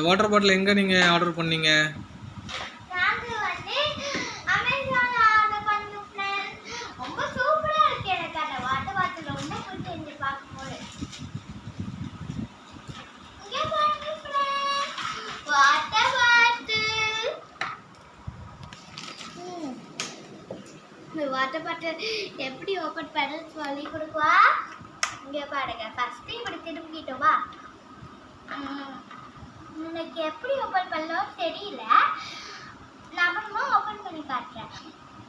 இந்த water bottle எங்கே நீங்கள் ஆர்டர் பண்ணீங்க? வாட்டர் பாட்டில் எப்படி ஓப்பன் பண்ண சொல்லி கொடுக்குவா. இங்கே பாருங்க, ஃபஸ்ட்டு இப்படி திரும்பிக்கிட்டோமா. எனக்கு எப்படி ஓப்பன் பண்ணலாம் தெரியல, நான் அப்புறமா ஓப்பன் பண்ணி காட்டுறேன்.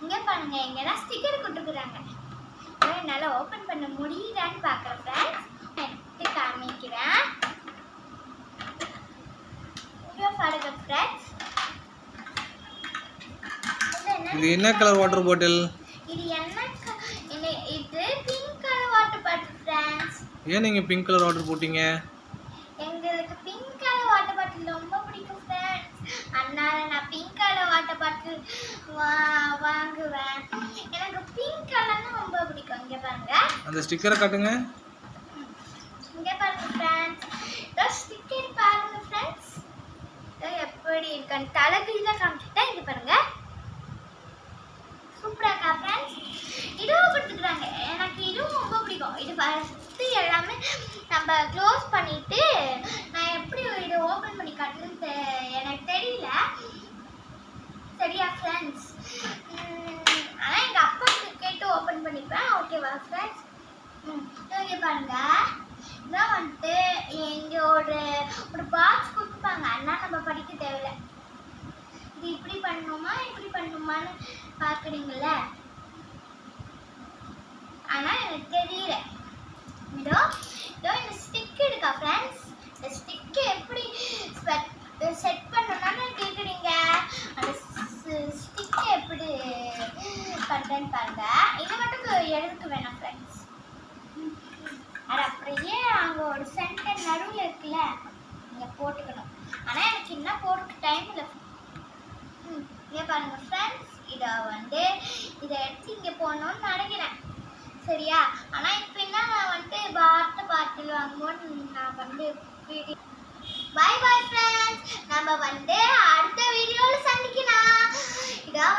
இங்கே பாருங்க, இங்கெல்லாம் ஸ்டிக்கர் கொடுத்துருக்குறாங்க. என்னால் ஓப்பன் பண்ண முடியுதான்னு பார்க்குறேன் ஃப்ரெண்ட்ஸ். எடுத்து காமிக்கிறேன். இங்கே பாருங்க ஃப்ரெண்ட்ஸ், இது என்ன கலர் வாட்டர் பாட்டில்? இது இது pink colour water bottle friends. ஏன் நீங்கள் பிங்க் கலர் ஆர்டர் போட்டீங்க? எங்களுக்கு பிங்க் கலர் வாட்டர் பாட்டில் ரொம்ப பிடிக்கும் ஃப்ரெண்ட்ஸ். அதனால நான் பிங்க் கலர் வாட்டர் பாட்டில் வாங்குவேன். எனக்கு பிங்க் கலர்னா ரொம்ப பிடிக்கும். இங்கே பாருங்க, அந்த ஸ்டிக்கரை காட்டுங்க. இங்கே பாருங்க ஃப்ரெண்ட்ஸ், இந்த ஸ்டிக்கர் பாருங்க ஃப்ரெண்ட்ஸ், எப்படி இருக்குன்னு தலைக்கு தான் காமிச்சிட்டேன். இங்கே பாருங்க, சூப்பராக இருக்கா ஃப்ரெண்ட்ஸ். இதுவும் கொடுத்துக்கிறாங்க. எனக்கு இதுவும் ரொம்ப பிடிக்கும். இது ஃபஸ்ட்டு எல்லாமே நம்ம க்ளோஸ் பண்ணிவிட்டு நான் எப்படி இதை ஓப்பன் பண்ணி காட்டுன்னு எனக்கு தெரியல. சரியா ஃப்ரெண்ட்ஸ்? ஆனால் எங்கள் அப்பாவுக்கு கேட்டு ஓப்பன் பண்ணிப்பேன். ஓகேவா ஃப்ரெண்ட்ஸ்? இங்கே பாருங்க, இதான் வந்துட்டு இங்கே ஒரு பாக்ஸ் கொடுத்துப்பாங்க. அதனால் நம்ம படிக்க தேவையில்லை. இது இப்படி பண்ணணுமா இப்படி பண்ணணுமான்னு பார்க்குறீங்கள, ஆனால் எனக்கு தெரியல. இதோ இதோ இந்த ஸ்டிக் இருக்கா ஃப்ரெண்ட்ஸ், இந்த ஸ்டிக்கை எப்படி செட் பண்ணணும்னு கேட்குறீங்க. அந்த ஸ்டிக்கை எப்படி பண்ணுறேன்னு பாருங்க. இதை மட்டும் எழுதுக்கு வேணாம் ஃப்ரெண்ட்ஸ். அது அப்படியே அங்கே ஒரு சென்டர் நடுவில் இருக்குல்ல, நீங்கள் போட்டுக்கணும். ஆனால் எனக்கு இன்னும் போட்டுக்க டைம் இல்லை. இங்கே பாருங்க ஃப்ரெண்ட்ஸ், இதை எடுத்து இங்கே போகணும்னு நினைக்கிறேன். சரியா? ஆனால் இப்போ என்ன, நான் வாட்டர் பாட்டில் வாங்கும்போது நான் வீடியோ பாய் பாய் ஃப்ரெண்ட்ஸ். நம்ம அடுத்த வீடியோவில் சந்திக்கலாம். இதான்